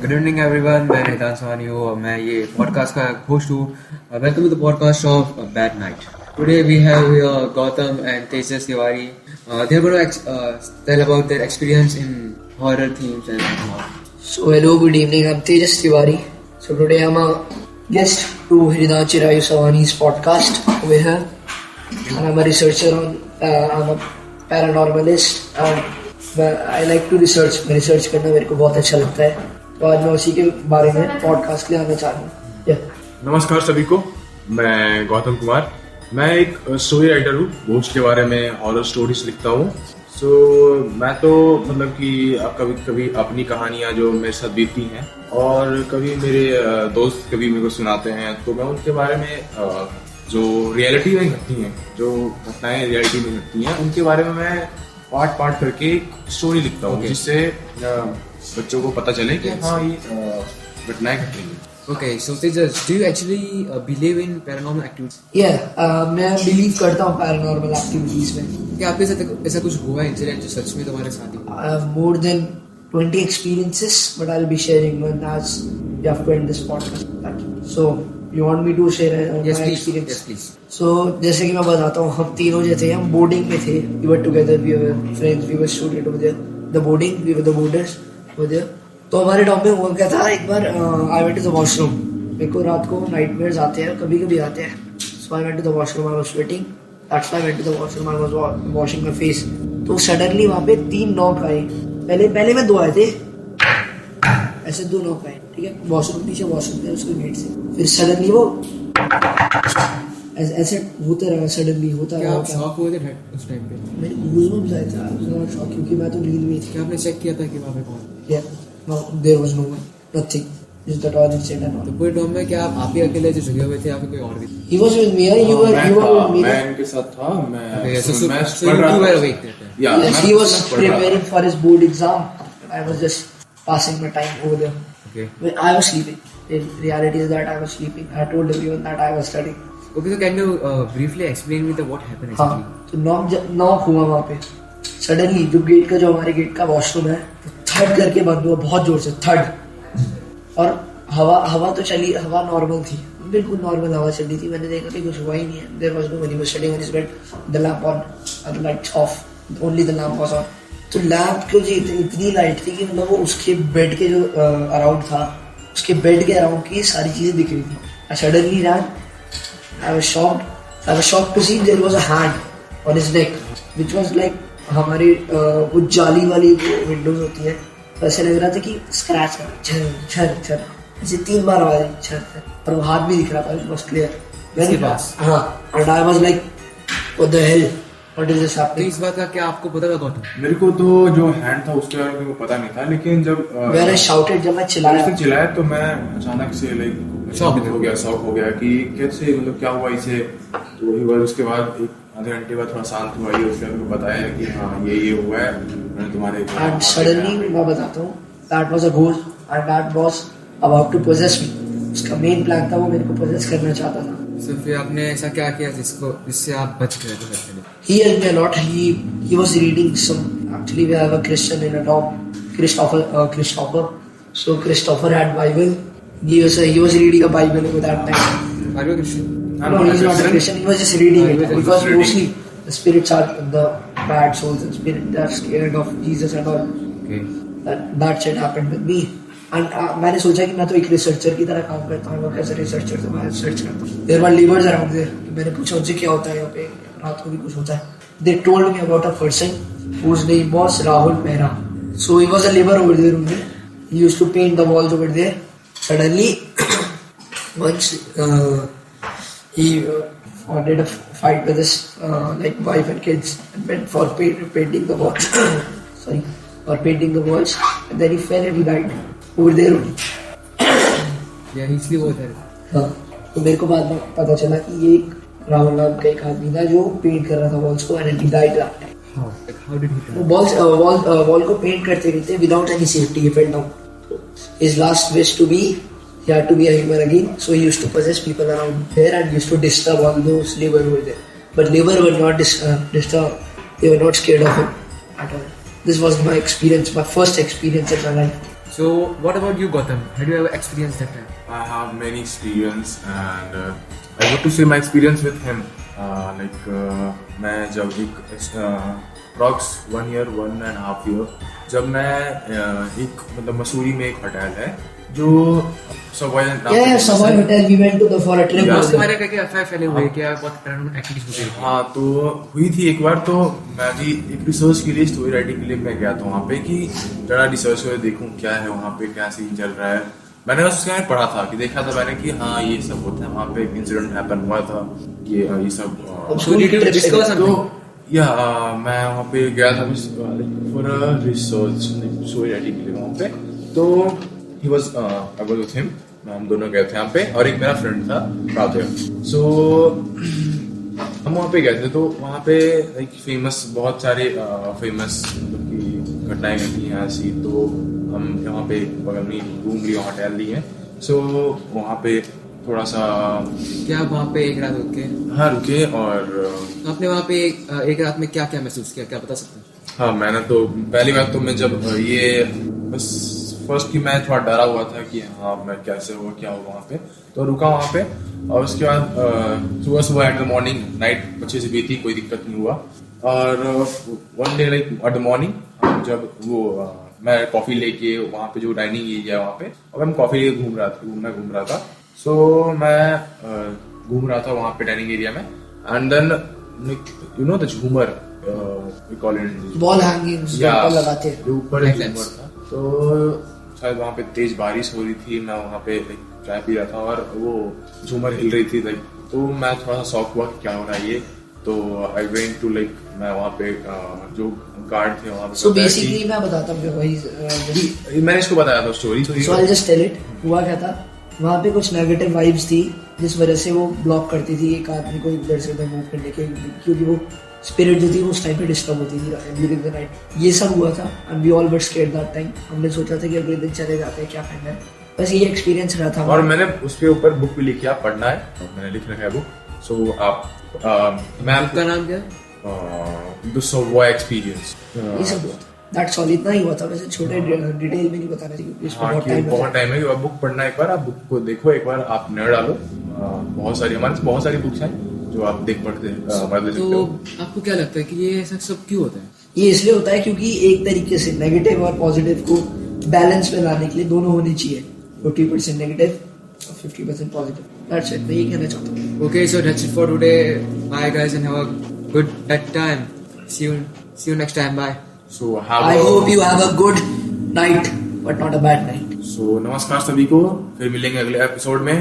Good evening everyone, मैं रिदान सवानी हूँ और मैं ये पॉडकास्ट का होस्ट हूँ. Welcome to the podcast of bad night. Today we have Gautam and Tejas Tiwari. They are going to tell about their experience in horror themes and all. So hello, good evening. I'm Tejas Tiwari. So today I'm a guest to Hridan Chirayu Savani's podcast over here, and I'm a researcher on. I'm a paranormalist, and I like to research. मैं research करना मेरे को बहुत अच्छा लगता है. तो आज मैं उसी के बारे में पॉडकास्ट के लिए आना चाह रहा हूँ. नमस्कार सभी को, मैं गौतम कुमार. मैं एक स्टोरी राइटर हूँ. घोस्ट के बारे में हॉरर स्टोरीज लिखता हूँ. मैं तो मतलब कि कभी कभी अपनी कहानियाँ जो मेरे साथ बीतती हैं और कभी मेरे दोस्त कभी मेरे को सुनाते हैं, तो मैं उनके बारे में जो रियलिटी में घटती हैं, जो घटनाएं रियलिटी में घटती हैं, उनके बारे में मैं पार्ट करके स्टोरी लिखता हूँ, जिससे बच्चों को पता चले कि हाँ ये घटनाएं घट रही हैं. Okay, so Tejas, do you actually believe in paranormal activities? मैं बिलीव करता हूँ पैरानॉर्मल एक्टिविटीज में. क्या आपके साथ ऐसा कुछ हुआ इंसिडेंट जो सच में तुम्हारे साथ हुआ? I have more than 20 experiences, but I'll be sharing one as we have to end this podcast. So, you want me to share my experience? Yes, please. So, जैसे कि मैं बताता हूँ, हम तीनों जो थे, हम बोर्डिंग में थे. We were together, we were friends, we were students over there. The boarding, we were the boarders over there. तो हमारे टॉप में हुआ क्या था, एक बार I went to the washroom. मेरे को रात को नाइटमेयर्स आते हैं, कभी कभी आते हैं. So I went to the washroom, I was sweating. That's why I went to the washroom, I was washing my face. तो सडनली वहां पे 3 नॉक आए. पहले में 2 आए थे, ऐसे 2 नॉक आए. ठीक है, वॉशरूम पीछे वॉशरूम थे उसके गेट से. फिर सडनली वो ऐसे होते रहा. सडनली होता रहा. आप शॉक हुए थे उस टाइम पे? मेरे गूज़बम्स आए थे. आई वाज शॉक क्योंकि मैं तो नींद में थी. क्या आपने चेक किया था कि वहाँ पे कौन? No, there was no one. Nothing. Just the toilet set and all. तो पूरे डॉम में क्या आप ही अकेले जो जगह हुए थे या फिर कोई और भी? He was with me. You were with me. मैं इनके साथ था. मैं So पढ़ you रहा two were था. awake that time. Yeah, Yes, he was preparing for his board exam. I was just passing my time over there. Okay. I was sleeping. In reality is that I was sleeping. I told everyone that I was studying. Okay, so can you briefly explain me what happened हाँ, exactly? तो knock हुआ वहाँ पे. Suddenly जो हमारे gate का washroom है, third करके बंद हुआ बहुत जोर से. थर्ड. और हवा तो चली. हवा नॉर्मल थी, बिल्कुल नॉर्मल हवा चल रही थी. मैंने देखा कि कुछ हुआ ही नहीं है. There was no one. He was sitting on his bed, the lamp on और the lights off. Only the lamp was on. तो लैम्प की जो इतनी लाइट थी कि मतलब वो उसके बेड के जो अराउंड था, उसके बेड के अराउंड की सारी चीजें दिख रही थी. I suddenly ran. I was shocked to see there was a hand on his neck which was like हमारी वो जाली वाली विंडोज होती है. तो ऐसे लग रहा था कि स्क्रैच कर छर छर छर ऐसे 3 बार आवाज आई छर छर. और वो हाथ भी दिख रहा था. It was clear. हाँ. And I was like what the hell, what is this happening. इस बात का क्या आपको पता था गौतम? मेरे को तो जो हैंड था उसके बारे में मेरे को पता नहीं था, लेकिन जब मैंने शाउटेड, जब मैं चिल्लाया तो मैं अचानक से शॉक हो गया कि कैसे, मतलब क्या हुआ इसे. तो वही बात. उसके बाद एक आधे घंटे बाद थोड़ा शांत हुआ. ये उसने मेरे को बताया कि हाँ ये हुआ है. मैंने तुम्हारे एंड सडनली मैं बताता हूँ, that was a ghost and that was about to possess me. उसका मेन प्लान था, वो मेरे को पोजेस करना चाहता था. तो फिर आपने ऐसा क्या किया जिससे आप बच गए थे? He helped me a lot. He was reading some. Actually, we have a Christian in a dorm, Christopher. So Christopher had Bible. He was reading a Bible at that time. Are you a Christian? No, he's not a Christian. He was just reading it because mostly the spirits are the bad souls and spirits that are scared of Jesus and all. Okay. That shit happened with me. And मैंने सोचा कि मैं तो एक researcher की तरह काम करता हूँ. कैसे रिसर्चर तो मैं रिसर्च करता हूँ. There were livers around there. मैंने पूछा उनसे क्या होता है यहाँ पे, रात को भी कुछ होता है. They told me about a person whose name was Rahul Mehra. So he was a liver over there only. He used to paint the walls over there. Suddenly, once he did a fight with his like wife and kids and went for painting the walls. Sorry, for painting the walls, and then he fell and he died over there only. Yeah, he sleep over there. हाँ, तो मेरे को बाद में पता चला कि ये राहुल नाम का एक आदमी था जो पेंट कर रहा था वॉल्स को, and he died that time. How did he die? वो वॉल को पेंट करते रहते without any safety. He fell down. His last wish to be, he had to be a human again. So he used to possess people around there and used to disturb all those livers who were there. But livers were not disturbed. They were not scared of him at all. This was my experience, my first experience in my life. So, what about you, Gautam? Had you ever experienced that time? I have many experience and I got to share my experience with him. मैं जब approx 1 year 1.5 year जब मैं एक मतलब मसूरी में एक hotel है जो Sawai Sawai hotel we went to the for a trip उसके बारे में क्या अफवाह फैले हुए क्या बहुत पैरानॉर्मल एक्टिविटीज होती है? हाँ तो हुई थी एक बार तो मैं भी एक रिसर्च के लिए स्टोरी राइटिंग के लिए मैं गया था वहाँ पे कि जरा रिसर्च कर देखूँ क्या है वहाँ पे क्या सीन चल रहा है. मैंने उसके बारे में पढ़ा था कि देखा था मैंने कि हाँ ये सब होता है वहाँ पे एक इंसिडेंट हैपन हुआ था ये सब तो या मैं वहाँ पे गया था फॉर रिसर्च स्टोरी राइटिंग के लिए वहाँ पे तो he was I was with him हम दोनों गए थे यहाँ पे और एक मेरा फ्रेंड था राधे. सो हम वहाँ पे गए थे तो वहाँ पे लाइक फेमस बहुत सारे फेमस घटनाएं घटी हैं ऐसी तो हम यहाँ पे बगल में रूम लिए होटल लिए. सो वहाँ पे थोड़ा सा क्या वहाँ पे एक रात रुके? हाँ रुके और आपने वहाँ पे एक रात में क्या क्या महसूस किया क्या बता सकते हैं? हाँ मैंने तो पहली बात तो मैं जब ये बस फर्स्ट की मैं थोड़ा डरा हुआ था कि हाँ मैं कैसे हुआ क्या हुआ वहाँ पे तो रुका वहाँ पे और उसके बाद सुबह सुबह एट द मॉर्निंग नाइट अच्छे से बीती कोई दिक्कत नहीं हुआ और one day like at the morning जब वो मैं कॉफी लेके वहाँ पे जो डाइनिंग एरिया है वहाँ पे और मैं कॉफी लेके घूम रहा था. सो मैं घूम रहा था वहाँ पे डाइनिंग एरिया में and then you know the झूमर we call it ball hanging लगाते हैं जो ऊपर एक झूमर था तो शायद वहाँ पे तेज बारिश हो रही थी. मैं वहाँ पे चाय पी रहा था और वो झूमर हिल रही थी लाइक तो मैं थोड़ा सा शॉक हुआ कि क्या हो रहा है ये तो आई वेंट टू लाइक मैं वहाँ पे जो गार्ड थे वहाँ पे सो बेसिकली मैं बताता हूँ वही मैंने इसको बताया था story so I just tell it. हुआ क्या था वहाँ पे कुछ नेगेटिव वाइब्स थी जिस वजह से वो ब्लॉक करती थी एक आदमी को इधर से उधर मूव करने के क्योंकि वो स्पिरिट जो थी वो उस टाइम पे डिस्टर्ब होती थी ड्यूरिंग द नाइट. ये सब हुआ था and we all were scared that time. हमने सोचा था कि अगले दिन चले जाते हैं क्या करना है बस ये एक्सपीरियंस रहा था. और मैंने उसके ऊपर बुक भी लिखी आप पढ़ना है मैंने लिख रखा है बुक. सो आप मैं आपका नाम क्या है? द सवाई एक्सपीरियंस ये सब हुआ था. That's all. इतना ही हुआ था वैसे छोटे डिटेल में नहीं बताना चाहिए क्योंकि इसमें बहुत टाइम है. आप बुक पढ़ना एक बार आप बुक को देखो एक बार आप नजर डालो. बहुत सारी हमारे पास बहुत सारी बुक्स हैं जो आप देख पढ़ते हैं. तो आपको क्या लगता है कि ये ऐसा सब क्यों होता है? ये इसलिए होता है क्योंकि एक तरीके से नेगेटिव और पॉजिटिव को बैलेंस में लाने के लिए दोनों होनी चाहिए. 40% नेगेटिव और 50% पॉजिटिव. That's it. मैं ये कहना चाहता हूँ. Okay, so that's it for today. Bye guys and have a good time. See you next time. Bye. So I hope you have a good night but not a bad night. So नमस्कार सभी को फिर मिलेंगे अगले episode में.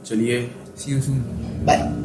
चलिए See you soon. Bye.